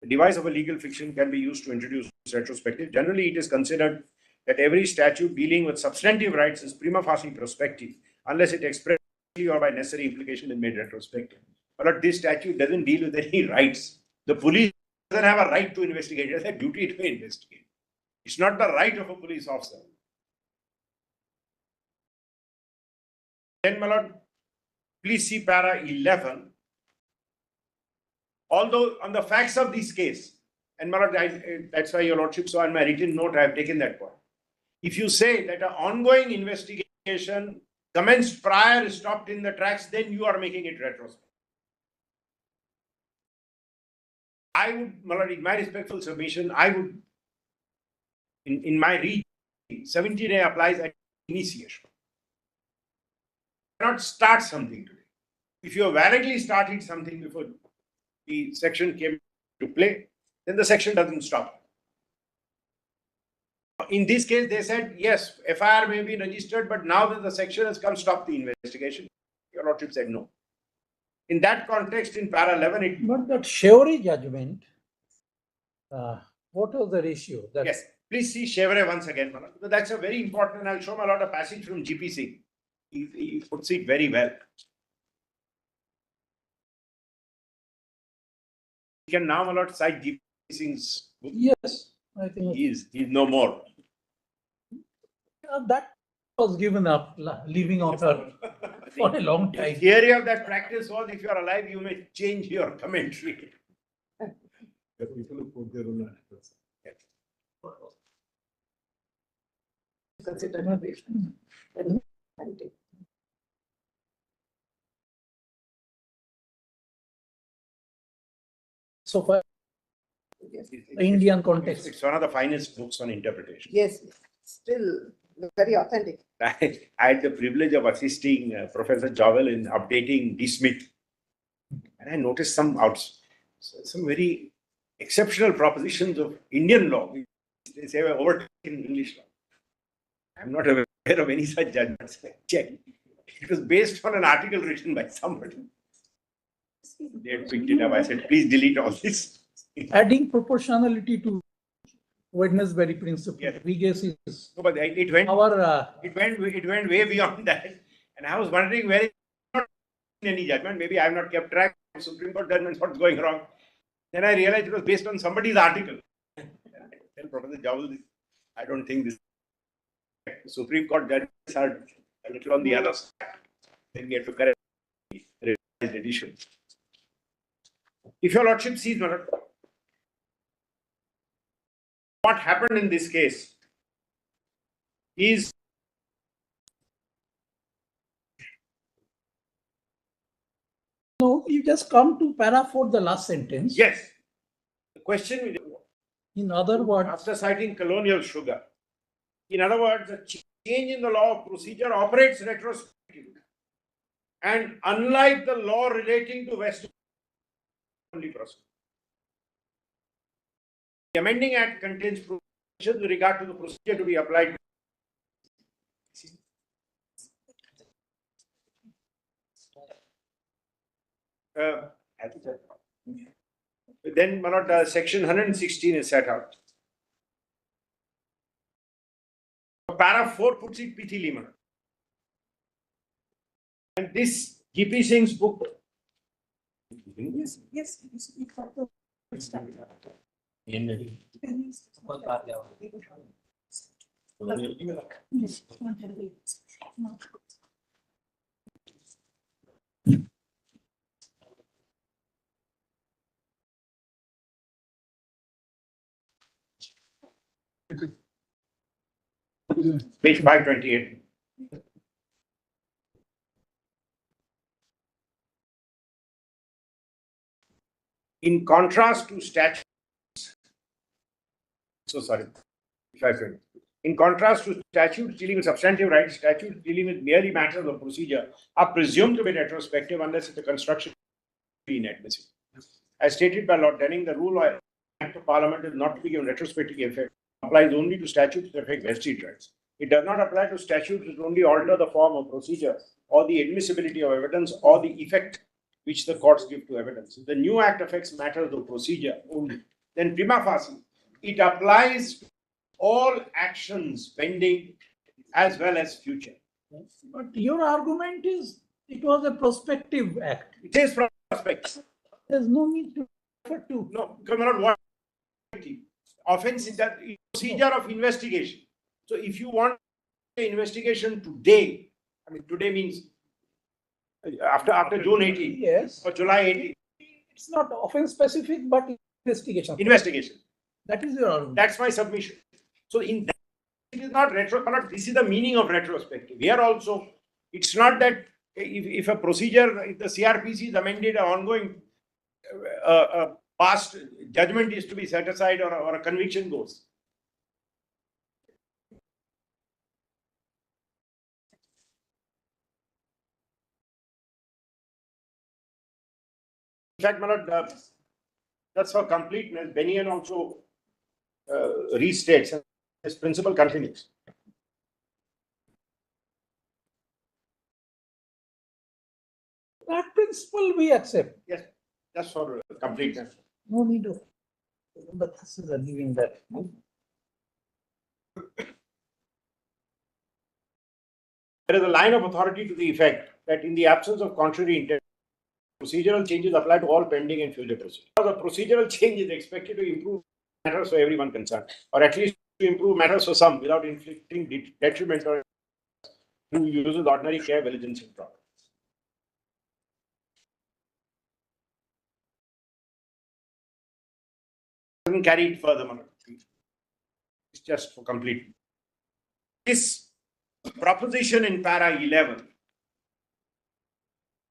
The device of a legal fiction can be used to introduce retrospective. Generally, it is considered that every statute dealing with substantive rights is prima facie prospective, unless it expressly or by necessary implication is made retrospective. But this statute doesn't deal with any rights. The police doesn't have a right to investigate. It has a duty to investigate. It's not the right of a police officer. Then, my lord, please see para 11. Although on the facts of this case, and my lord, that's why your lordship saw in my written note, I have taken that point. If you say that an ongoing investigation commenced prior, stopped in the tracks, then you are making it retrospective. I would, my lord, in my respectful submission, I would, in my reading, 70-day applies at initiation. You cannot start something today. If you have validly started something before the section came to play, then the section doesn't stop. In this case, they said, yes, FIR may be registered, but now that the section has come, stop the investigation. Your lordship said no. In that context, in para 11, But that Chevre judgment, what was the ratio? Yes, please see Chevre once again, Malad. That's a very important, and I'll show a lot of passage from GPC. He puts it very well. He can now, Malad, cite GP Singh's book. Yes, I think He's no more. That was given up, leaving on her for a long The time. theory of that practice was, if you are alive, you may change your commentary. The people who put their own actors. So far, Indian context. It's one of the finest books on interpretation. Yes, still very authentic. I had the privilege of assisting Professor Jovel in updating D. Smith, and I noticed some very exceptional propositions of Indian law. They say were overtaken in English law. I'm not aware of any such judgments. Check. It was based on an article written by somebody. They had picked it up. I said, please delete all this. Adding proportionality to Wednesbury principle. Yes. We guess is No, but it went way beyond that. And I was wondering where is not any judgment. Maybe I have not kept track of Supreme Court judgments, what's going wrong. Then I realized it was based on somebody's article. I tell Professor Jovel, I don't think this Supreme Court judges are a little on the other side. Then we have to correct the revised edition. If your lordship sees, what happened in this case is no, you just come to para 4, the last sentence. yes. The question is, In other words, after citing colonial sugar, in other words, the change in the law of procedure operates retrospectively. And unlike the law relating to West only procedure, the amending act contains provisions with regard to the procedure to be applied. Then, section 116 is set out. Para 4 puts it pithily, Manoj. And this GP Singh's book. Yes. Page 528. In contrast to statutes, in contrast to statutes dealing with substantive rights, statutes dealing with merely matters of procedure are presumed to be retrospective unless the construction is inadmissible. As stated by Lord Denning, the rule of Act of Parliament is not to be given retrospective effect, applies only to statutes that affect vested rights. It does not apply to statutes that only alter the form of procedure or the admissibility of evidence or the effect which the courts give to evidence. The new act affects matters of procedure only. then prima facie, it applies to all actions pending as well as future. But your argument is it was a prospective act. It is prospective. There's no need to refer to. No, come on, what offense is that procedure of investigation. So if you want an investigation today, I mean today means after June 18 Yes, or July 18, it's not offense specific, but investigation. investigation. That is your argument. That's my submission. So in that, it is not this is the meaning of retrospective. Here also, it's not that if a procedure, if the CRPC is amended, an ongoing past judgment is to be set aside or a conviction goes. In fact, my lord, that's for completeness. Benian also restates and his principle continues. That principle we accept. Yes, that's for completeness. No need of. But this is a giving that. There is a line of authority to the effect that in the absence of contrary intent, procedural changes apply to all pending and future proceedings. The procedural change is expected to improve matters for everyone concerned, or at least to improve matters for some without inflicting detriment or who uses ordinary care, diligence, and proper. Doesn't carry it further, it's just for complete. This proposition in para 11,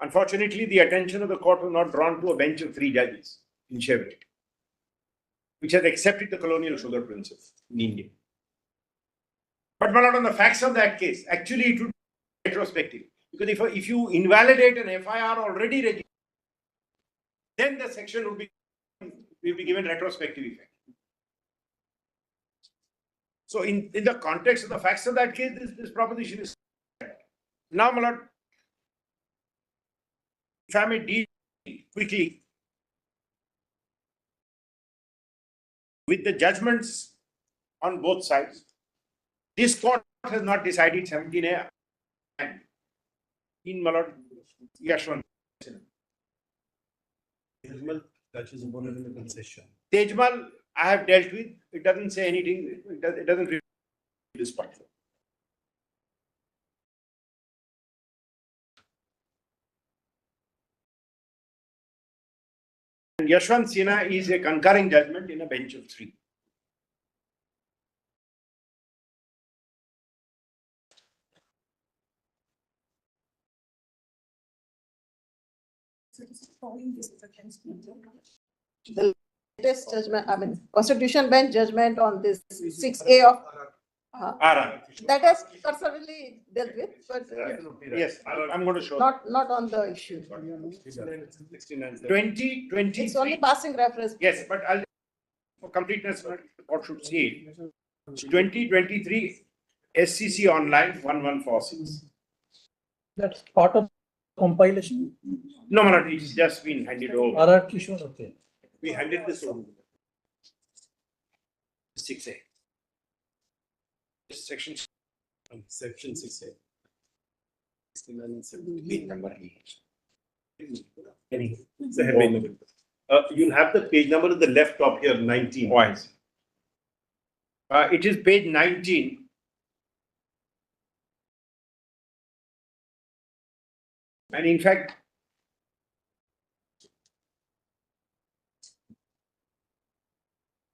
unfortunately, the attention of the court was not drawn to a bench of 3 judges in Chevrolet, which has accepted the colonial sugar principle in India. But not on the facts of that case. Actually, it would be retrospective. Because if you invalidate an FIR already registered, then the section will be given retrospective effect. So in the context of the facts of that case, this proposition is now, my lord, if I may deal quickly with the judgments on both sides. This court has not decided 17A in Malad Yashwant. Touches upon it in the concession. Tejmal, I have dealt with. It doesn't say anything. It doesn't read this part. And Yashwant Sinha is a concurring judgment in a bench of 3. The latest judgment, I mean, Constitution Bench judgment on this 6A of, that has personally dealt with, but Yes, I'm going to show. not on the issue. 2023. It's only passing reference. Yes, but I'll, for completeness, the court should see it. 2023 SCC online 1146. That's part of compilation. No, Marat, it's just been handed over. RR Kishore, okay. We handed this over. 6A. Section Section 6A. 69 and 70. page number 8. It's a headline number. You'll have the page number at the left top here, 19. Why is it? It is page 19. And in fact,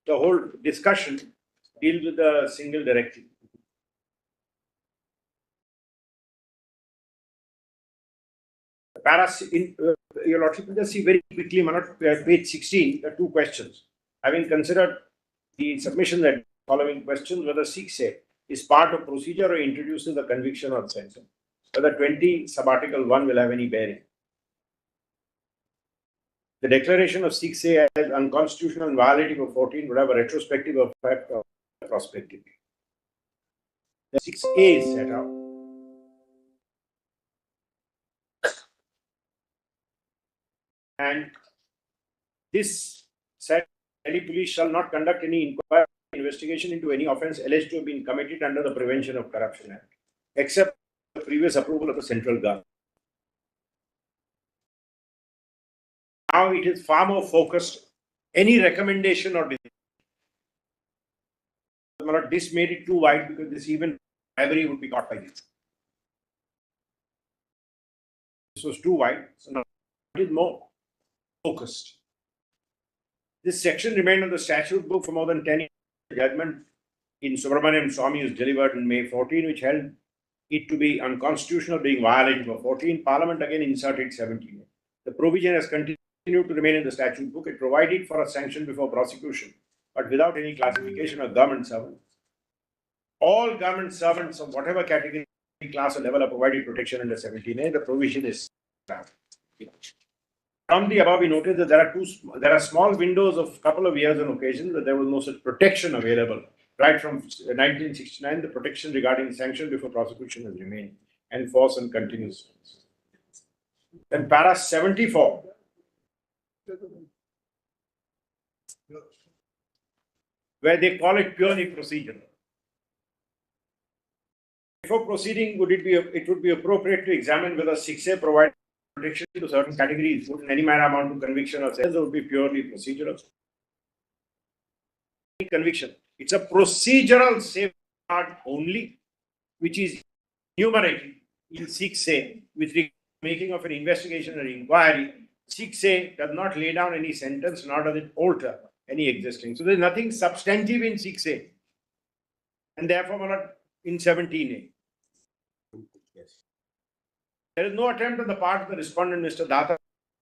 the whole discussion deals with the single directive. Your Lordship will just see very quickly, Manoj, page 16, the 2 questions. Having considered the submission that following questions whether 6A is part of procedure or introduces the conviction or sentence, whether 20 sub-article 1 will have any bearing. The declaration of 6A as unconstitutional and violating of 14 would have a retrospective effect or prospective. The 6A is set out. And this set Delhi police shall not conduct any inquiry investigation into any offence alleged to have been committed under the Prevention of Corruption Act, except the previous approval of the central government. Now it is far more focused. Any recommendation or this made it too wide because this even bribery would be caught by this. This was too wide, so now it is more focused. This section remained on the statute book for more than 10 years. The judgment in Subramaniam Swamy was delivered in May 14, which held it to be unconstitutional, being violated for 14. Parliament again inserted 17. The provision has continued to remain in the statute book. It provided for a sanction before prosecution, but without any classification of government servants. All government servants of whatever category, class, or level are provided protection under 17A. The provision is from the above. We noted that there are small windows of couple of years on occasion that there was no such protection available. Right from 1969, the protection regarding sanction before prosecution has remained and force and continues. Then para 74. Where they call it purely procedural. Before proceeding, it would be appropriate to examine whether 6A provides protection to certain categories would in any manner amount to conviction or sentence would be purely procedural. Conviction. It's a procedural safeguard only, which is enumerated in 6A with regard to making of an investigation or inquiry. 6A does not lay down any sentence, nor does it alter any existing. So there's nothing substantive in 6A, and therefore not in 17A. Yes. There is no attempt on the part of the respondent, Mr. Datta,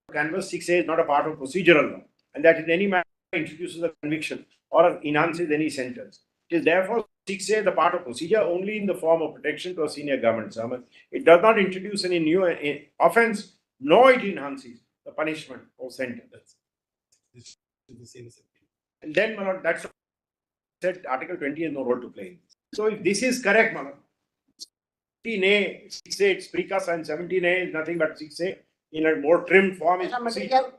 to canvass 6A is not a part of procedural law, and that in any manner introduces a conviction or enhances any sentence. It is therefore 6A the part of procedure only in the form of protection to a senior government servant. It does not introduce any new offence, nor it enhances the punishment or sentence. And then, Malad, that's said Article 20 has no role to play. So if this is correct, Malad, 16A, 6A, it's precursor, and 17A is nothing but 6A in a more trimmed form. Is Material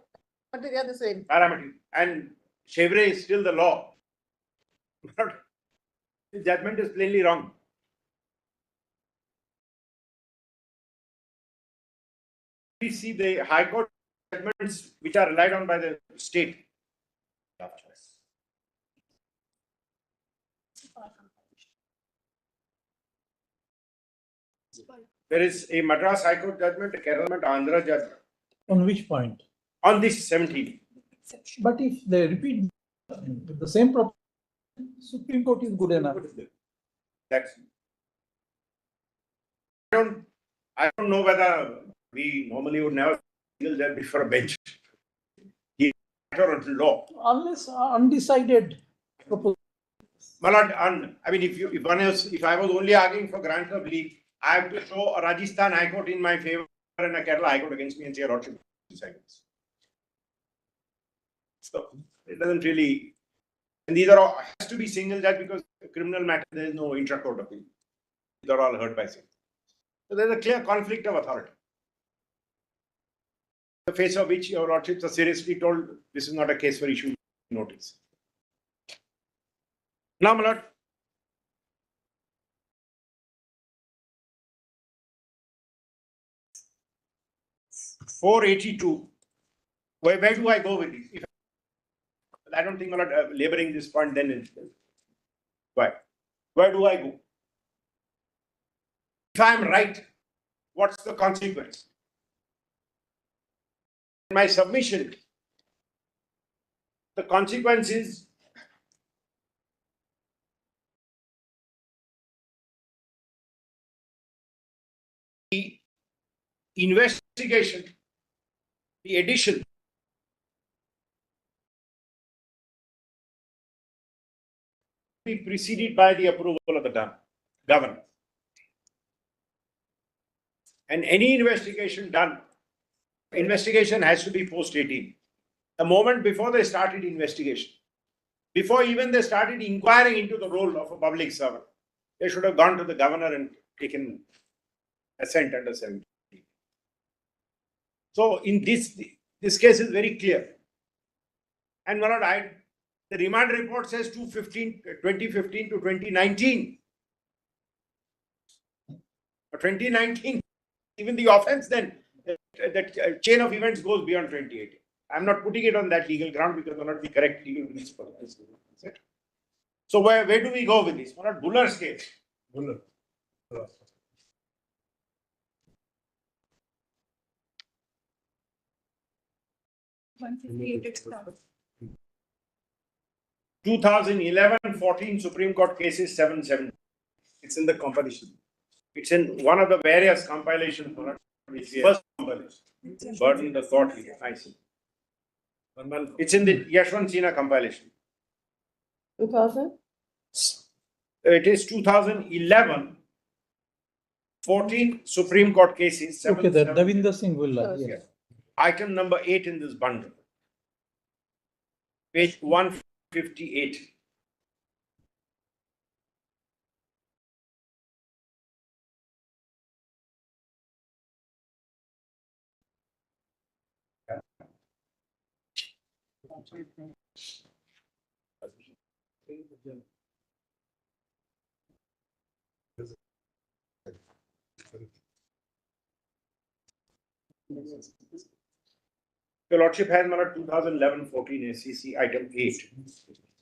the same. Parameter. And Chevre is still the law. But the judgment is plainly wrong. We see the High Court judgments which are relied on by the state. There is a Madras High Court judgment, a Kerala and Andhra judgment. On which point? On this 17. But if they repeat the same problem, Supreme Court is good enough. That's. I don't know whether we normally would never feel that before a bench. Or law. Unless undecided proposal. Malad, I mean, if I was only arguing for grant of leave, I have to show a Rajasthan High Court in my favor and a Kerala High Court against me and say, Lordship, so it doesn't really, and these are all has to be single judge because criminal matter there is no intra-court appeal. These are all heard by single. So there's a clear conflict of authority. The face of which your lordships are seriously told this is not a case for issuing notice. Now, my lord. (482). Where do I go with this? If I don't think I'm not laboring this point, then why? Where do I go? If I'm right, what's the consequence? My submission, the consequence is the investigation, the addition be preceded by the approval of the governor. And any investigation done, investigation has to be post 18. The moment before they started investigation, before even they started inquiring into the role of a public servant, they should have gone to the governor and taken assent under 17. So in this case is very clear. And my lord, The remand report says 2015 to 2019. But 2019, even the offense then, that chain of events goes beyond 2018. I'm not putting it on that legal ground because it will not be correct legal basis for this. So where do we go with this? What about Buller's case? Buller. 2011-14 Supreme Court cases 770. It's in the compilation. It's in one of the various compilations. First compilation. Burden the thought here. I see. It's in the Yashwant Sinha compilation. 2000? It is 2011-14 Supreme Court cases. Okay, that 770. Davinder Singh Bulla, Yes. yes. Item number 8 in this bundle. Page 158. Your Lordship has number 2011-14 SCC item 8.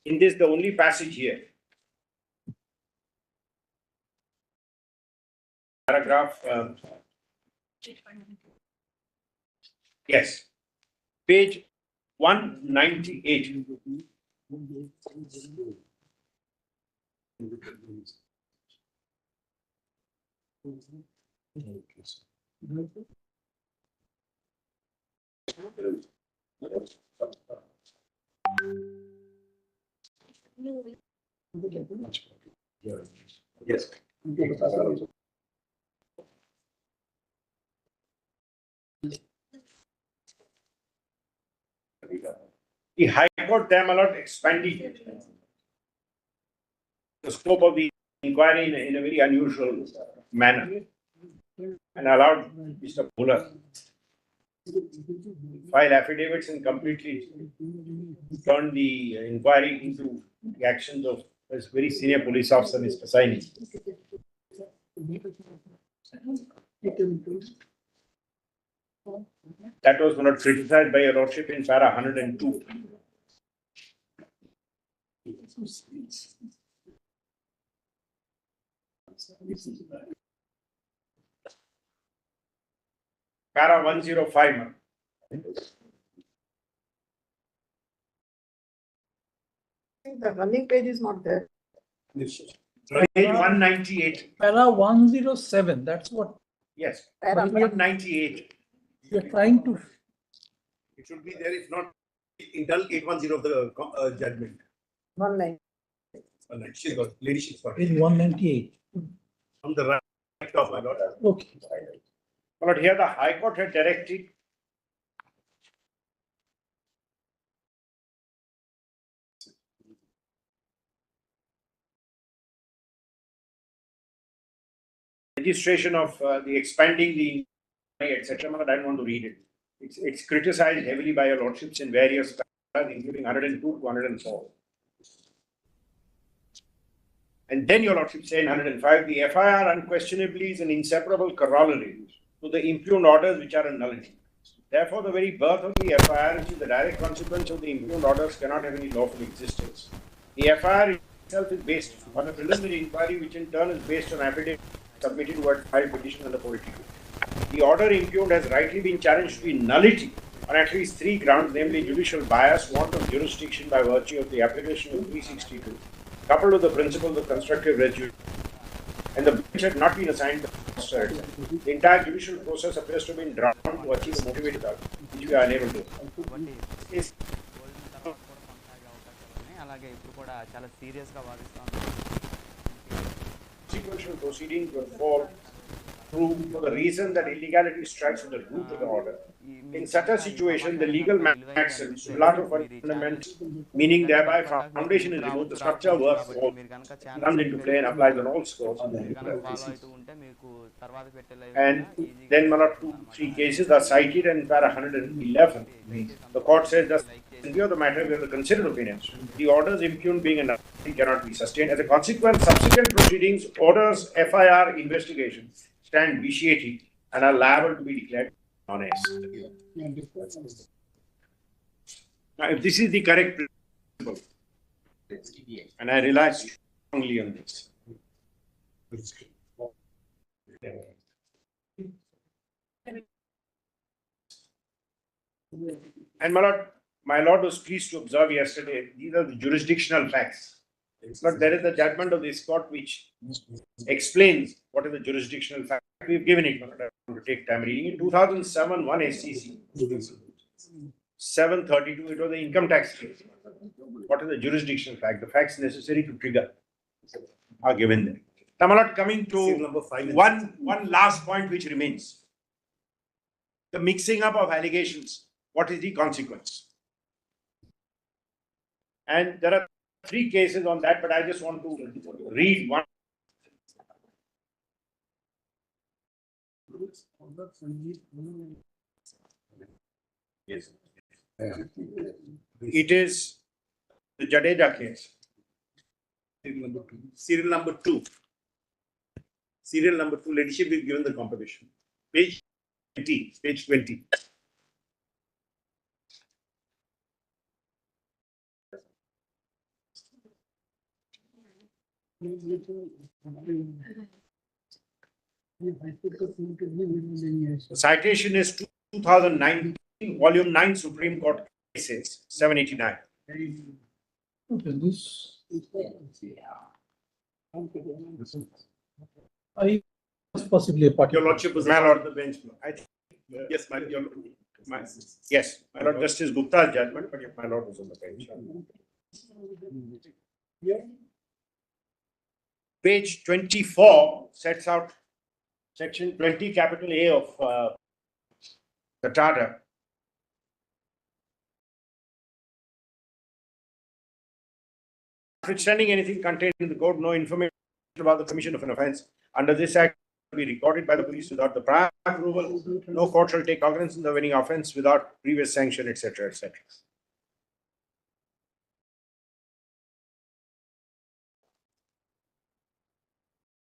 In this, the only passage here, paragraph, yes, page 198. Yes. The High Court them allowed expanding the scope of the inquiry in a very unusual manner and allowed Mr. Buller file affidavits and completely turned the inquiry into the actions of this very senior police officer, Mr. Saini. That was not criticized by Your Lordship in para 102. Para 105. The running page is not there. Page 198. Para 107, that's what Yes, Para 198. you're trying to, It should be there, if not, Intel 810 of the judgment. 19. She's got, lady, she's got. in 198. On the right top, my lord. Okay. But here the High Court had directed registration of the expanding the etc. But I don't want to read it. It's criticized heavily by Your Lordships in various paragraphs, including 102 to 104. And then Your Lordship say in 105, the FIR unquestionably is an inseparable corollary to the impugned orders which are a nullity. Therefore, the very birth of the FIR, which is the direct consequence of the impugned orders, cannot have any lawful existence. The FIR itself is based on a preliminary inquiry, which in turn is based on affidavit submitted to a filed petition under 42. The order impugned has rightly been challenged to be nullity on at least 3 grounds, namely judicial bias, want of jurisdiction by virtue of the application of 362, coupled with the principle of constructive residue, and the bench had not been assigned to the master. The entire judicial process appears to have been drawn to achieve a motivated outcome, which we are unable to. Is అలాగే ఇప్పుడు కూడా చాలా సీరియస్గా వాదిస్తాం sequential proceedings will fall approved for the reason that illegality strikes at the root of the order. In such a situation, the legal maxims similar to fundamental, meaning thereby foundation is removed, the structure works more, comes into play and applies on all scores. మీరు కనుక follow అవుతూ ఉంటే మీకు తర్వాత పెట్టే live And then one or two, three cases are cited in para 111. The court says that in view of the matter, we have to consider opinions. The orders impugned being enough cannot be sustained. As a consequence, subsequent proceedings, orders, FIR, investigation stand vitiated and are liable to be declared honest. Now, if this is the correct principle, and I rely strongly on this. And my lord was pleased to observe yesterday, these are the jurisdictional facts. But there is a judgment of this court which explains what is the jurisdictional fact. We've given it, but I want to take time reading it. 2007, 1 SCC. 732, it was the income tax case. What is the jurisdictional fact? The facts necessary to trigger are given there. Now, my lord, coming to one last point which remains. The mixing up of allegations. What is the consequence? And there are three cases on that, but I just want to read one. Yes. It is the Jadeja case. Serial number 2. Serial number 2, leadership is given the composition. Page 20. The citation is 2019, volume 9, Supreme Court cases, 789. Okay, this. I was possibly a party. Your lordship was My lord, the bench. I think, yes, yes, my lord, Justice Gupta's judgment, but my lord was on the bench. Page 24 sets out section 20, capital A of the Charter. Notwithstanding anything contained in the code, no information about the commission of an offence under this act will be recorded by the police without the prior approval. No court shall take cognizance of any offence without previous sanction, etc., etc.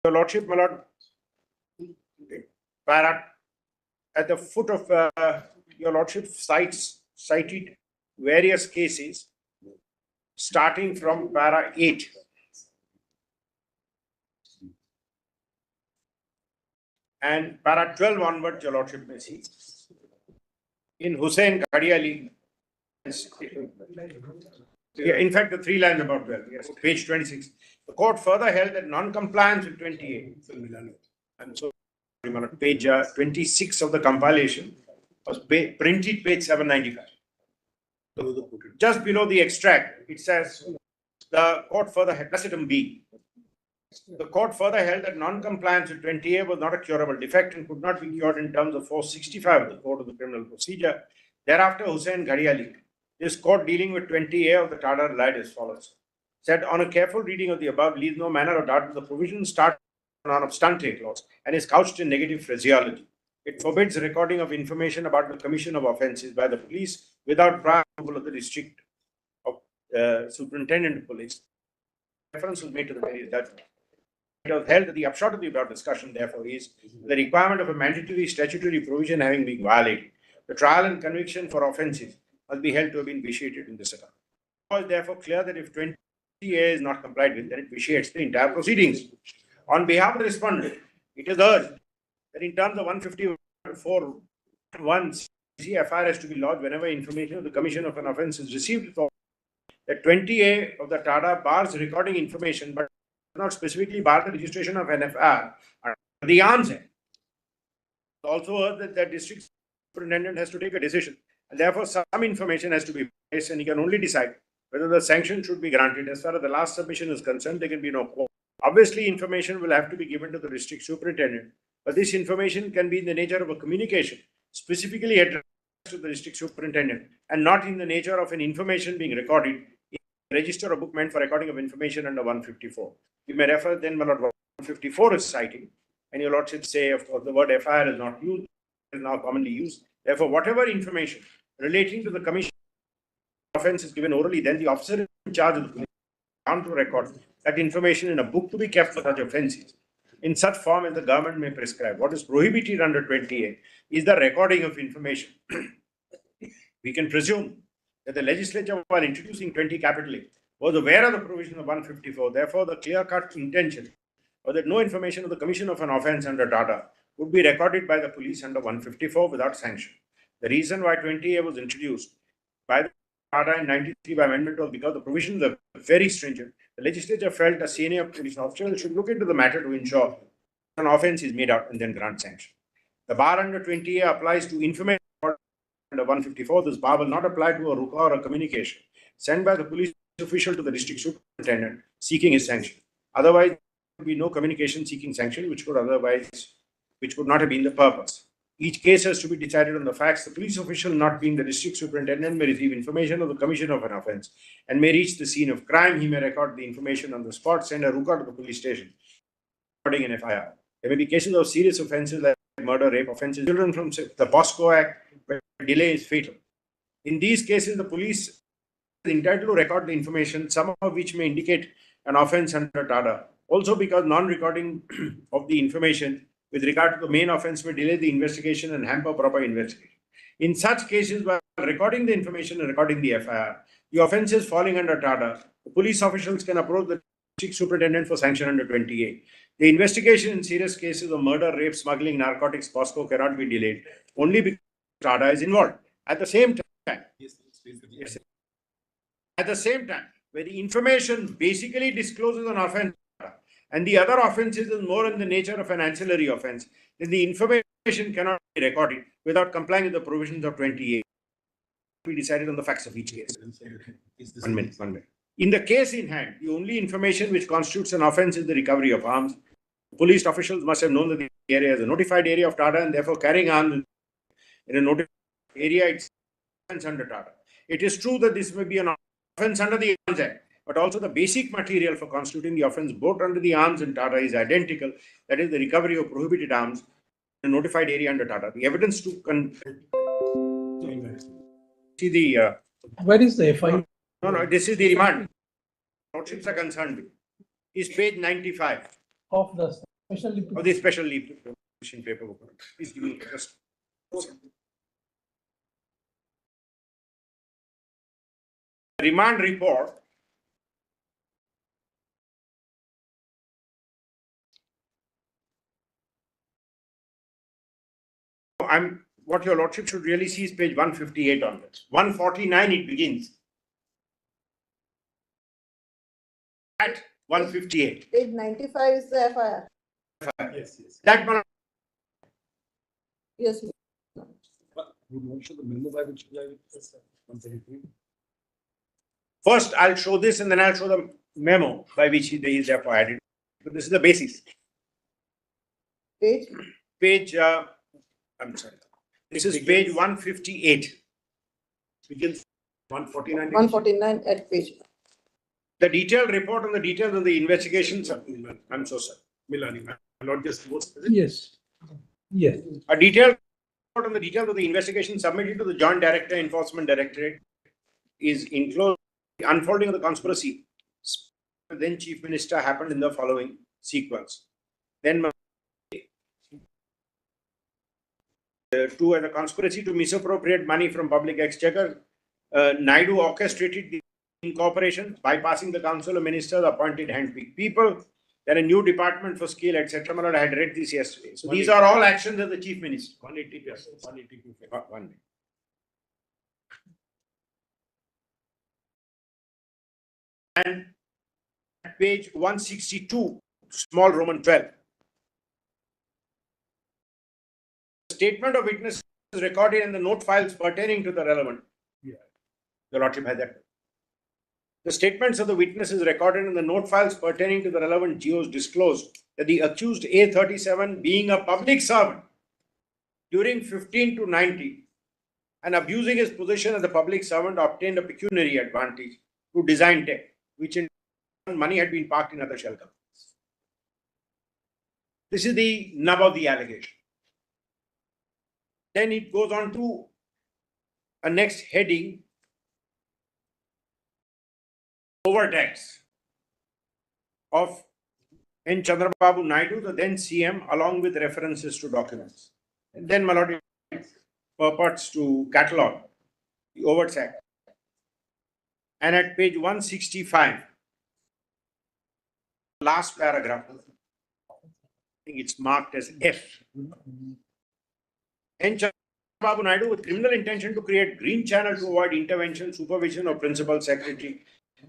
Your lordship, my lord, at the foot of your lordship cited various cases starting from para 8. And para 12 onward, your lordship may see. In Hussain Ghadiali, in fact, the 3 lines about 12, yes, page 26. The court further held that non-compliance with 28. And so, page 26 of the compilation was printed page 795. Just below the extract, it says the court further held, that's item B. The court further held that non-compliance with 20A was not a curable defect and could not be cured in terms of 465 of the Code of the Criminal Procedure. Thereafter, Hussain Ghadiali, this court dealing with 20A of the Charter relied as follows. Said, on a careful reading of the above, leaves no manner of doubt that the provision starts on obstante clause and is couched in negative phraseology. It forbids recording of information about the commission of offences by the police without prior approval of the district of superintendent of police. Reference was made to the various judgments. It was held that the upshot of the above discussion, therefore, is the requirement of a mandatory statutory provision having been violated. The trial and conviction for offences must be held to have been vitiated in this account. It is therefore clear that if 20A is not complied with, then it vitiates the entire proceedings. On behalf of the respondent, it is urged that in terms of 154(1), FIR has to be lodged whenever information of the commission of an offence is received. That 20A of the Charter bars recording information, but does not specifically bar the registration of an FIR. The answer also urged that the district superintendent has to take a decision, and therefore some information has to be placed, and he can only decide whether the sanction should be granted. As far as the last submission is concerned, there can be no quote. Obviously, information will have to be given to the district superintendent but this information can be in the nature of a communication specifically addressed to the district superintendent and not in the nature of an information being recorded in a register or book meant for recording of information under 154. You may refer then, my lord, 154 is citing, and your lordship say, of course, the word FIR is not used, is now commonly used. Therefore, whatever information relating to the commission offence is given orally, then the officer in charge of the police bound to record that information in a book to be kept for such offences in such form as the government may prescribe. What is prohibited under 20A is the recording of information. We can presume that the legislature, while introducing 20 capital A, was aware of the provision of 154. Therefore, the clear-cut intention was that no information of the commission of an offence under data would be recorded by the police under 154 without sanction. The reason why 20A was introduced by the data in 93 by amendment was because the provisions are very stringent. The legislature felt a senior police officer should look into the matter to ensure an offence is made out and then grant sanction. The bar under 20A applies to information under 154. This bar will not apply to a RUCA or a communication sent by the police official to the district superintendent seeking his sanction. Otherwise, there would be no communication seeking sanction, which would not have been the purpose. Each case has to be decided on the facts. The police official, not being the district superintendent, may receive information of the commission of an offence and may reach the scene of crime. He may record the information on the spot, send a RUCA to the police station, recording an FIR. There may be cases of serious offences like murder, rape offences, children from the POSCO Act, where delay is fatal. In these cases, the police is entitled to record the information, some of which may indicate an offence under TADA. Also, because non-recording of the information with regard to the main offence may delay the investigation and hamper proper investigation. In such cases, while recording the information and recording the FIR, the offences falling under TADA, the police officials can approach the district superintendent for sanction under 20A. The investigation in serious cases of murder, rape, smuggling, narcotics, POSCO cannot be delayed only because TADA is involved. At the same time, where the information basically discloses an offence and the other offences is more in the nature of an ancillary offence, then the information cannot be recorded without complying with the provisions of 20A. We decided on the facts of each case. 1 minute. In the case in hand, the only information which constitutes an offence is the recovery of arms. Police officials must have known that the area is a notified area of TADA and therefore carrying arms in a notified area, it's under TADA. It is true that this may be an offence under the Arms Act, but also the basic material for constituting the offence both under the arms and TADA is identical. That is the recovery of prohibited arms in a notified area under TADA. The evidence to see the Where is the FI? no, this is the remand. Lordships are concerned with is page 95 Of the special. of the special leave paperwork. Please give me just. Remand report. What your lordship should really see is page 158 onwards. 149 it begins. At 158. Page 95 is the FIR. Yes. That one. Yes. First, I'll show this and then I'll show the memo by which he is therefore added. But this is the basis. Page. I'm sorry. This is page 158. Begins 149. 149 at page. The detailed report on the details of the investigations. I'm so sorry. Milani, not just most. Yes. Yes. A detailed report on the details of the investigation submitted to the Joint Director Enforcement Directorate is enclosed. The unfolding of the conspiracy. Then Chief Minister happened in the following sequence. Then to a conspiracy to misappropriate money from public exchequer, Naidu orchestrated the incorporation, bypassing the council of ministers, appointed handpicked people. Then a new department for skill, etc. I had read this yesterday. So these are all actions of the chief minister. 182. One minute. And page 162, small Roman 12. The statement of witness is recorded in the note files pertaining to the relevant. The lordship has that. The statements of the witnesses recorded in the note files pertaining to the relevant geos disclosed that the accused A37, being a public servant during 15 to 19 and abusing his position as a public servant, obtained a pecuniary advantage to design tech, which in turn money had been parked in other shell companies. This is the nub of the allegation. Then it goes on to a next heading, overtax of N. Chandrababu Naidu, the then CM, along with references to documents. And then Malodi purports to catalogue the overtax. And at page 165, last paragraph, I think it's marked as F. N. Chandrababu Naidu, with criminal intention to create green channel to avoid intervention, supervision of principal secretary,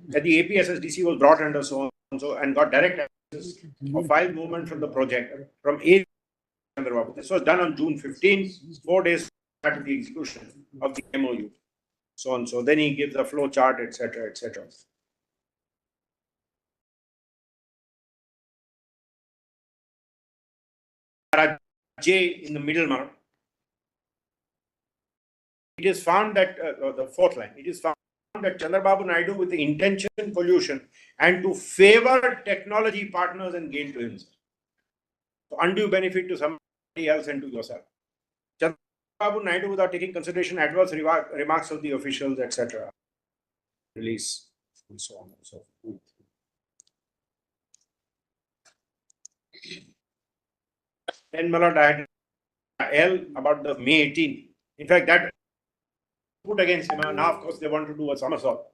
that the APSSDC was brought under so and so and got direct access of file movement from the project from A. Chandrababu. This was done on June 15, 4 days after the execution of the MOU. So and so. Then he gives a flow chart, etc., etc. J in the middle mark. It is found that the fourth line. It is found that Chandrababu Naidu, with the intention, collusion, and to favor technology partners and gain to himself. So undue benefit to somebody else and to yourself. Chandrababu Naidu, without taking consideration adverse remarks of the officials, etc. Release and so on and so forth. Then Malad, I had L about the May 18. In fact, that put against him. Now, of course, they want to do a somersault.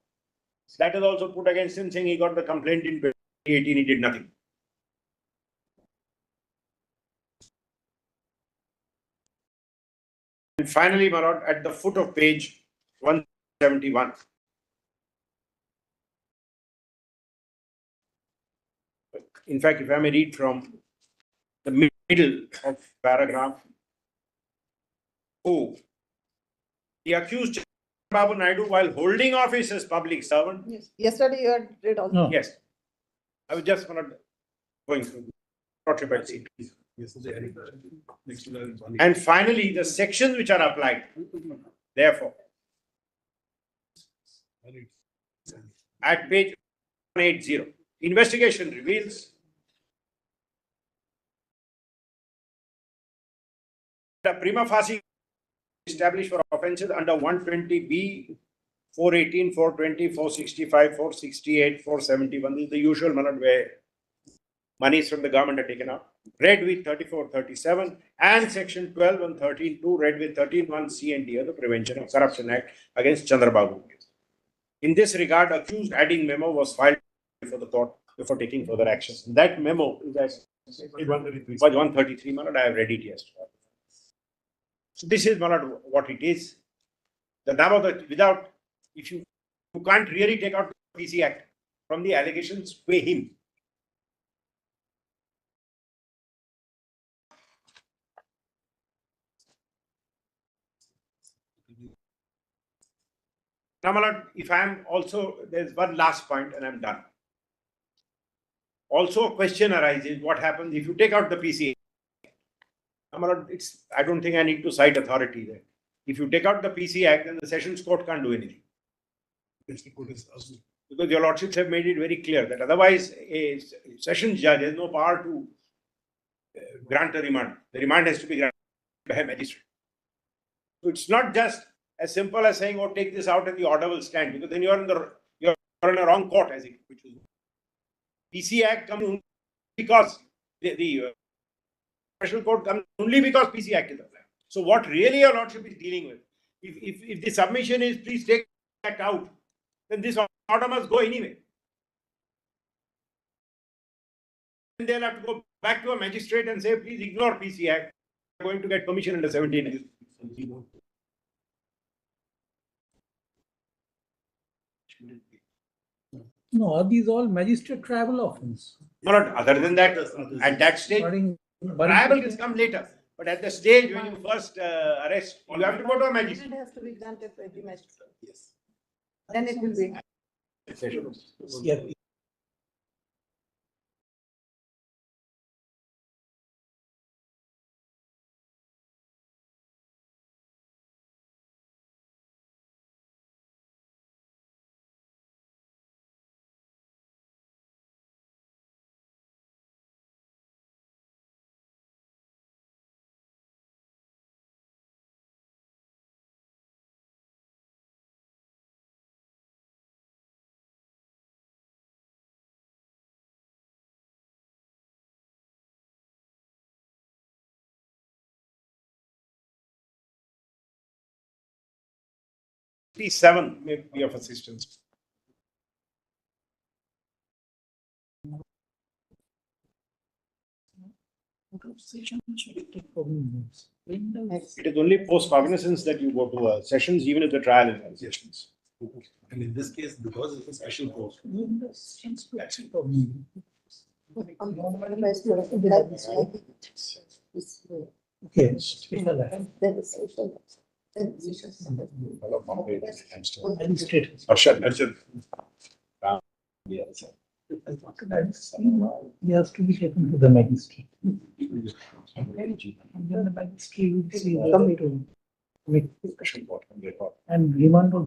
That is also put against him, saying he got the complaint in 2018, he did nothing. And finally, Malad, at the foot of page 171. In fact, if I may read from the middle of paragraph 4, the accused Chandrababu Naidu, while holding office as public servant. Yes. Yesterday you had read all. No. Yes. I was just going through. Not repeating. And finally, the sections which are applied. Therefore, at page 180, investigation reveals that prima facie established for offences under 120B, 418, 420, 465, 468, 471. This is the usual manner where monies from the government are taken out. Read with 3437 and section 12 and 13.2 read with 13.1C and D of the Prevention of Corruption Act against Chandrababu. In this regard, accused adding memo was filed before the court before taking further action. That memo is 133. Malad, I have read it yesterday. So this is Malad, what it is. The number that without, if you can't really take out the PC Act from the allegations, pay him. Now, Malad, if I am also, there's one last point and I'm done. Also, a question arises: what happens if you take out the PCA? I don't think I need to cite authority there. If you take out the PC Act, then the Sessions Court can't do anything. Because your lordships have made it very clear that otherwise a Sessions judge has no power to grant a remand. The remand has to be granted by a magistrate. So it's not just as simple as saying, "Oh, take this out and the order will stand," because then you're in a wrong court, as it which is. PC Act comes because the special court comes only because PC Act is applied. So what really your lordship is dealing with, if the submission is please take that out, then this order must go anyway. Then they'll have to go back to a magistrate and say, please ignore PC Act. We're going to get permission under 17. No, are these all magistrate tribal offense? Not other than that, at that stage, tribal can come later. But at the stage when you first arrest, you have to go to a magistrate. It has to be granted by the magistrate. Yes. Then it will be. Yeah, 57 may be of assistance. It is only post cognizance that you go to sessions, even if the trial is on sessions. And in this case, because it's a special course. Okay. Magistrate. Arshad. He has to be taken to the magistrate. And then the magistrate will see whether to make and remand on.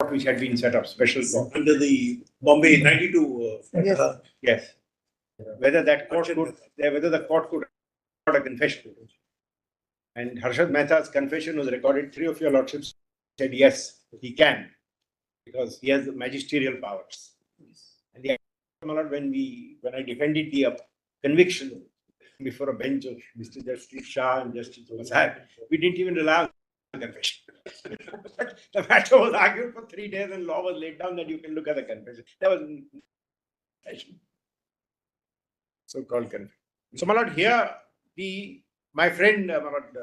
Which had been set up, special court. Under the Bombay 92. Yes. Yes. Whether that court could, whether the court could record a confession. And Harshad Mehta's confession was recorded. Three of your lordships said yes, he can, because he has the magisterial powers. And the when I defended the conviction before a bench of Mr. Justice Shah and Justice Vasai, we didn't even allow the confession. But the matter was argued for 3 days and law was laid down that you can look at the confession. That was so-called confession. So, my lord, here my friend, my lord,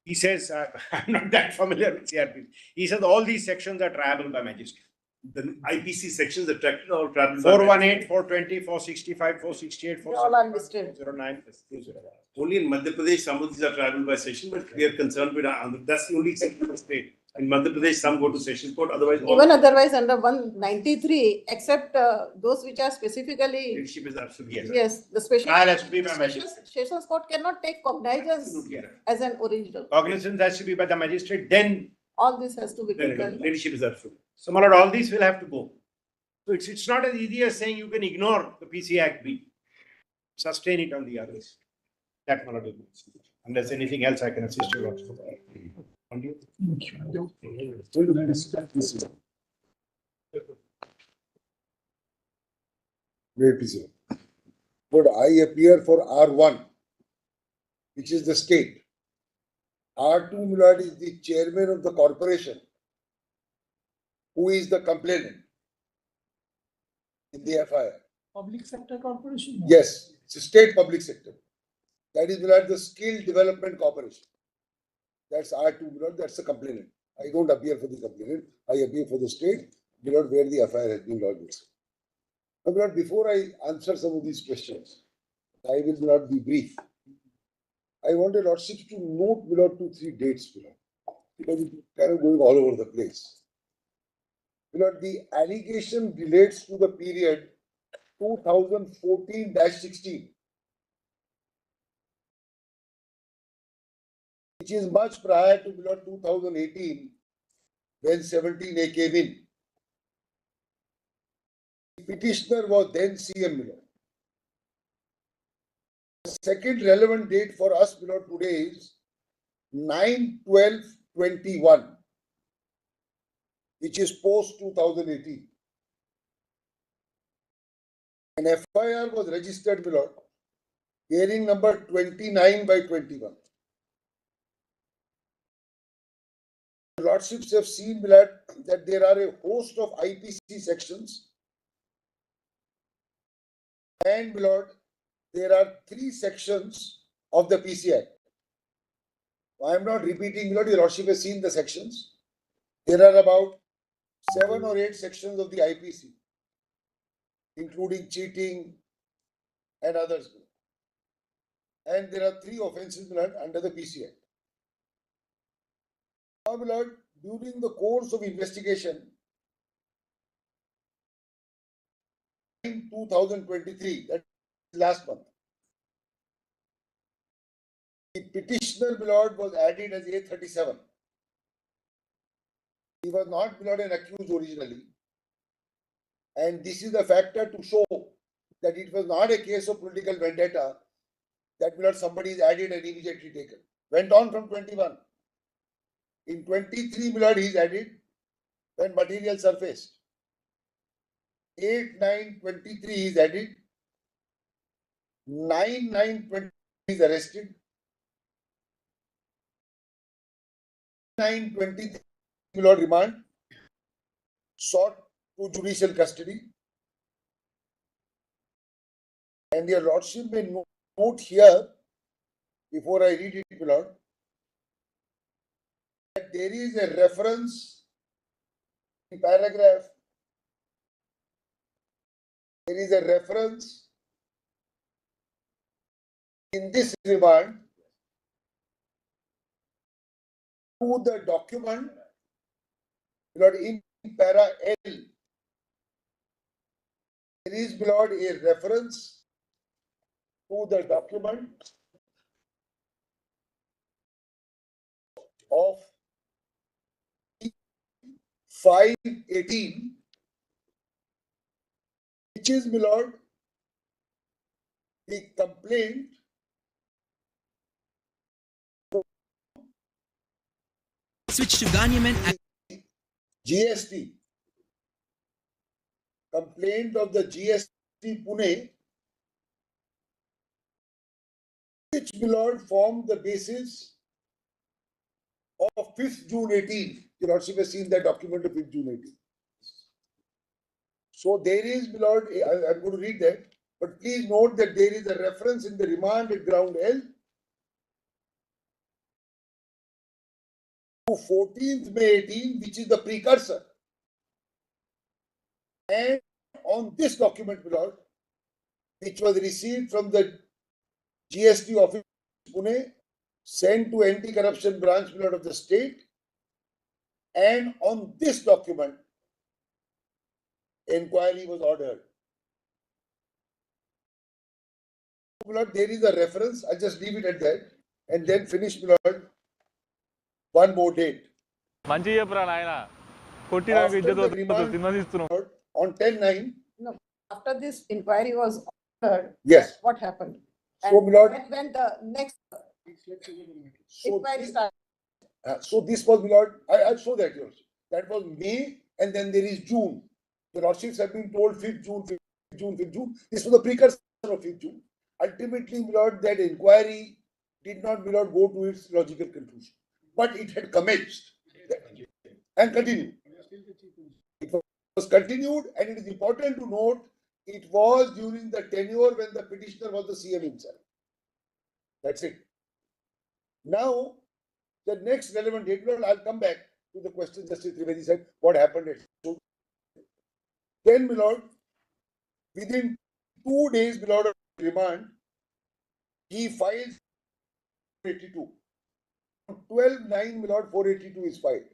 he says, I'm not that familiar with CRP. He says all these sections are triable by magistrate. The IPC sections are tracked or traveled. 418, 420, 465, 468, They all are listed. 409. Only in Madhya Pradesh, some of these are traveled by session, but we are concerned with that's the only exception of the state. In Madhya Pradesh, some go to session court, otherwise. Even otherwise under 193, except those which are specifically, Leadership is absolutely. yes, the special. Trial has to be by magistrate. Sessions court cannot take cognizance Absolutely. as an original. Cognizance has to be by the magistrate, then All this has to be taken. Leadership is absolute. so, my lord, all these will have to go. So it's not as easy as saying you can ignore the PC Act B, sustain it on the others. That, my lord, is unless anything else I can assist you with. Wait, please. Would I appear for R1, which is the state? R2, Milord, is the chairman of the corporation, who is the complainant in the FIR. Public sector corporation? Yes, it's a state public sector. That is, Milord, the Skill Development Corporation. That's R2, Milord, that's the complainant. I don't appear for the complainant, I appear for the state, Milord, where the FIR has been lodged. Now, Milord, before I answer some of these questions, I will not be brief. I want a lordship to note, Milord, 2-3 dates, Milord, because it's kind of going all over the place. Milord, the allegation relates to the period 2014-16, which is much prior to Milord 2018, when 17A came in. The petitioner was then CM, Milord. The second relevant date for us, Milord, today is 9/12/21, which is post 2018. An FIR was registered, Milord, hearing number 29/21. Lordships have seen, Milord, that there are a host of IPC sections, and, Milord, there are 3 sections of the PC Act. I am not repeating, Milord, your Lordship has seen the sections. There are about 7 or 8 sections of the IPC, including cheating and others. And there are 3 offences, Milord, under the PC Act. Now, Milord, during the course of investigation, in 2023, that is last month, the petitioner, Milord, was added as A37. He was not, Milord, an accused originally. And this is the factor to show that it was not a case of political vendetta, That means somebody is added and immediately taken. Went on from 21. In 23, Milord, he is added when material surfaced. 8, 9, 23 is added. 9, 9, 20 is arrested. 9, 23, Milord, remand. Sought to judicial custody. And your lordship may note here, before I read it, Milord, that there is a reference in paragraph. There is a reference in this remand to the document, Lord, in para L. There is, Lord, a reference to the document of 518, which is, my lord, the complaint Switch to Ghanaian GST, complaint of the GST Pune, which, my lord, formed the basis of 5th June 18. Your lordship has seen that document of 5th June 18. So there is, my lord, I'm going to read that, but please note that there is a reference in the remand at ground L to 14th May 18, which is the precursor. And on this document, my lord, which was received from the GST office Pune, sent to anti-corruption branch, my lord, of the state, and on this document, inquiry was ordered. My lord, there is a reference. I'll just leave it at that and then finish, my lord. One more date. మంచి చెప్పరా నాయన కొట్టిన After ఇజ్జత్ the remand, విమర్శిస్తున్నాం on 10/9, No, after this inquiry was ordered. yes. What happened? So, And my lord, when the next so inquiry started, so this was, my lord, I'll show that yours. That was May, and then there is June. The lordships have been told 5th June, 5th June, 5th June. This was the precursor of 5th June. Ultimately, my lord, that inquiry did not, my lord, go to its logical conclusion, but it had commenced and continued. It was continued, and it is important to note it was during the tenure when the petitioner was the CM himself. That's it. Now, the next relevant date, I'll come back to the question Justice Trivedi said, what happened at so then, my lord, within 2 days, my lord, of remand, he files 482. 12/9, my lord, 482 is filed.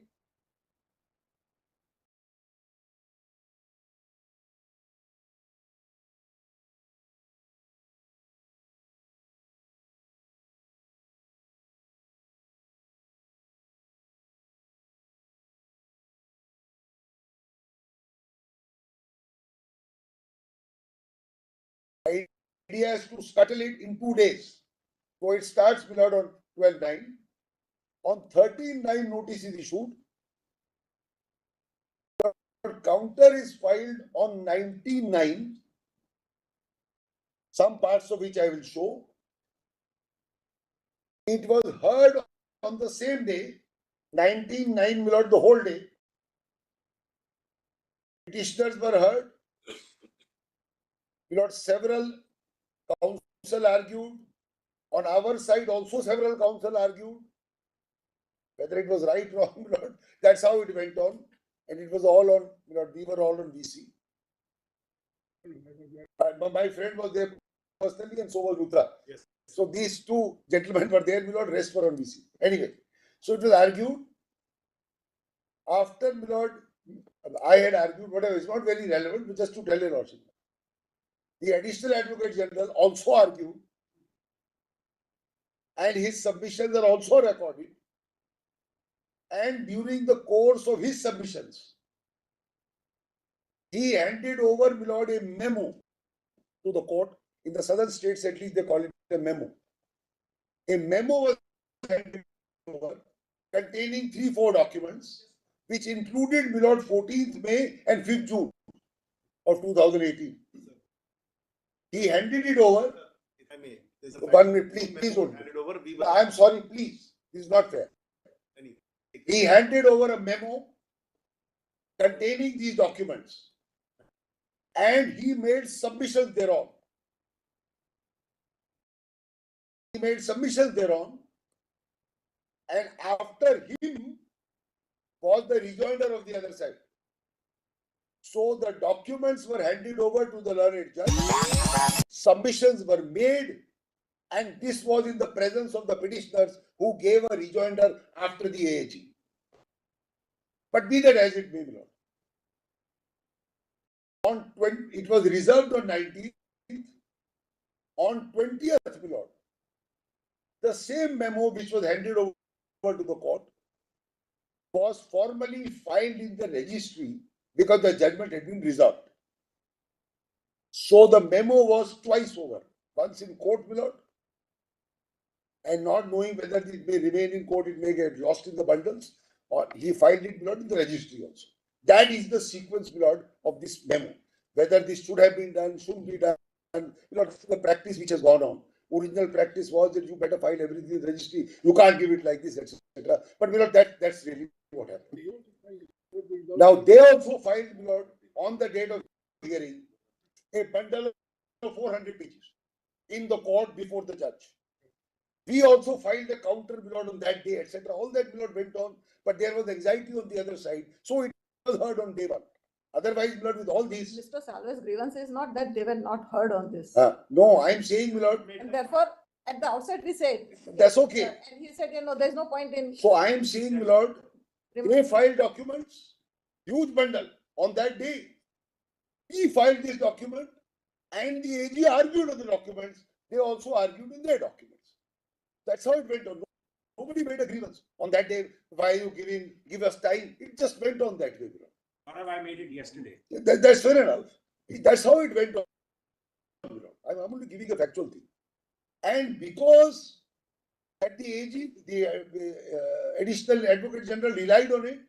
Idea is to scuttle it in 2 days. So it starts, my lord, on 12/9. On 13/9, notice is issued. Counter is filed on 19/9, some parts of which I will show. It was heard on the same day, 19/9, my lord, the whole day. Petitioners were heard. My lord, several counsel argued. On our side, also several counsel argued. Whether it was right or wrong, my lord, that's how it went on. And it was all on, my lord, we were all on VC. My friend was there personally, and so was Luthra. Yes. So these two gentlemen were there, my lord, rest were on VC. Anyway, so it was argued. After, my lord, I had argued, whatever, it's not very relevant, but just to tell you, lordship. The additional advocate general also argued, and his submissions are also recorded. And during the course of his submissions, he handed over, my lord, a memo to the court. In the southern states, at least, they call it a memo. A memo was handed over containing 3-4 documents, which included, my lord, 14th May and 5th June of 2018. He handed it over. If I may, there's 1 minute, please don't. handed over. We were I'm sorry, please. This is not fair. He handed over a memo containing these documents and he made submissions thereon. He made submissions thereon, and after him was the rejoinder of the other side. So the documents were handed over to the learned judge, submissions were made, and this was in the presence of the petitioners who gave a rejoinder after the AAG. But be that as it may, be, on 20, it was reserved on 19th. On 20th, my lord, the same memo which was handed over to the court was formally filed in the registry because the judgment had been reserved. So the memo was twice over, once in court, my lord, and not knowing whether it may remain in court, it may get lost in the bundles, or he filed it, my lord, in the registry also. That is the sequence, my lord, of this memo. Whether this should have been done, shouldn't be done, the practice which has gone on. Original practice was that you better file everything in the registry. You can't give it like this, etc. But my lord, that's really what happened. Now they also filed, my lord, on the date of hearing, a bundle of 400 pages in the court before the judge. We also filed a counter, my lord, on that day, etc. All that, my lord, went on, but there was anxiety on the other side, so it was heard on day one. Otherwise, my lord, with all these. Mr. Salve's grievance is not that they were not heard on this. No, I'm saying, my lord. And therefore, at the outset, we said. That's okay. And he said, there's no point in. So I am saying, my lord, they filed documents, huge bundle on that day. He filed this document and the AG argued on the documents. They also argued in their documents. That's how it went on. Nobody made a grievance on that day. Why are you give us time? It just went on that way. Or have I made it yesterday? That's fair enough. That's how it went on. I'm only giving a factual thing. And because at the AG, the additional advocate general relied on it,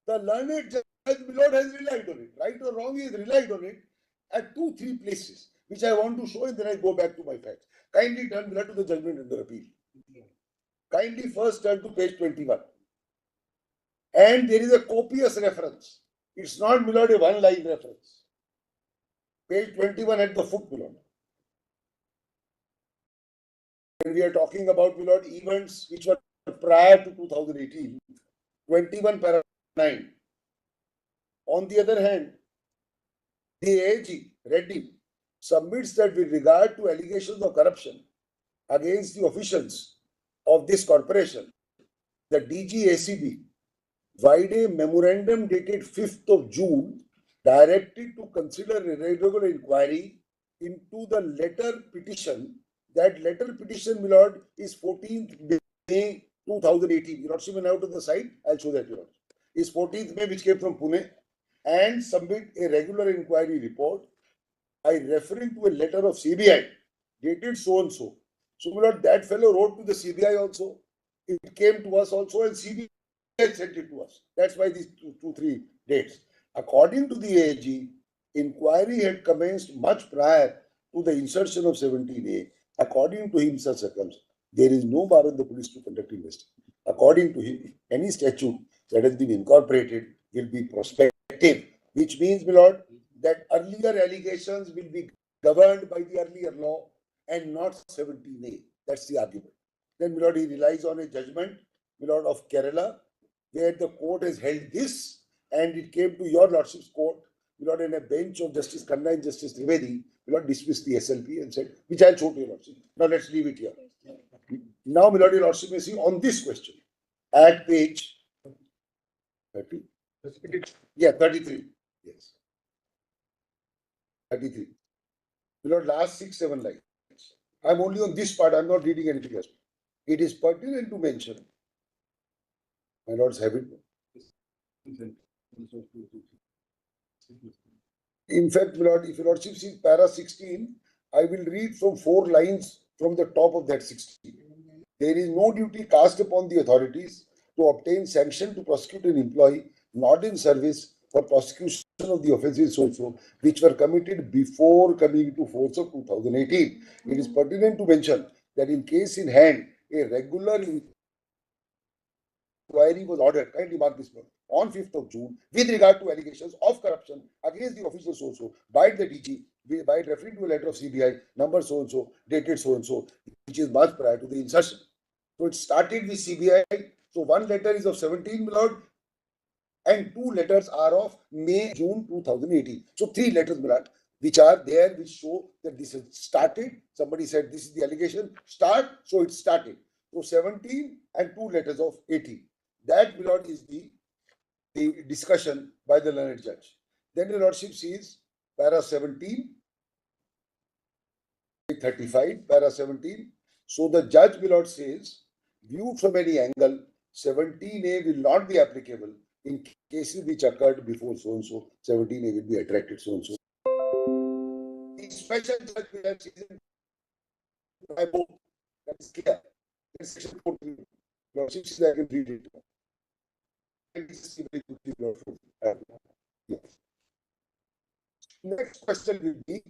the learned judge, my lord, has relied on it. Right or wrong, he has relied on it at 2-3 places, which I want to show, and then I go back to my facts. Kindly turn to the judgment under appeal. Kindly first turn to page 21. And there is a copious reference. It's not, my lord, a one-line reference. Page 21 at the foot, my lord. When we are talking about, my lord, events which were prior to 2018, 21 paragraph 9. On the other hand, the AG, Reddy, submits that with regard to allegations of corruption against the officials of this corporation, the DGACB vide a memorandum dated 5th of June directed to consider a regular inquiry into the letter petition. That letter petition, my lord, is 14th May 2018. Your lordship, now to the side, I'll show that, your lord. Is 14th May, which came from Pune, and submit a regular inquiry report by referring to a letter of CBI dated so and so. So, my lord, that fellow wrote to the CBI also. It came to us also, and CBI sent it to us. That's why these 2-3 dates. According to the AG, inquiry had commenced much prior to the insertion of 17A. According to him, such circumstances, there is no bar on the police to conduct investigation. According to him, any statute that has been incorporated will be prospective, which means, my lord, that earlier allegations will be governed by the earlier law and not 17A. That's the argument. Then, my lord, he relies on a judgment, my lord, of Kerala, where the court has held this, and it came to your lordship's court, my lord, in a bench of Justice Khanna and Justice Trivedi, my lord, dismissed the SLP and said, which I'll show to your lordship. Now let's leave it here. Now, my lord, your lordship may see on this question at page 30. Yeah, 33. Yes. 33. My lord, last 6-7 lines. I'm only on this part, I'm not reading anything else. It is pertinent to mention, my lords have it. In fact, my lord, if your lordship sees para 16, I will read from 4 lines from the top of that 60. There is no duty cast upon the authorities to obtain sanction to prosecute an employee not in service for prosecution of the offences also, which were committed before coming into force of 2018. It is pertinent to mention that in case in hand, a regular inquiry was ordered, kindly mark this point, on 5th of June with regard to allegations of corruption against the officials also by the DG, by referring to a letter of CBI number so and so, dated so and so, which is much prior to the insertion. So it started with CBI. So one letter is of 17, my lord, and two letters are of May, June 2018. So three letters, my lord, which are there, which show that this has started. Somebody said this is the allegation, start, so it started. So 17 and two letters of 18. That, my lord, is the discussion by the learned judge. Then your lordship sees para 17, 35, para 17. So the judge, my lord, says, viewed from any angle, 17A will not be applicable in cases which occurred before so and so. 17A will be attracted so and so. The special judge will have season by both. That is clear. That is section 14. Lordship says I can read it. Yes. Next question will be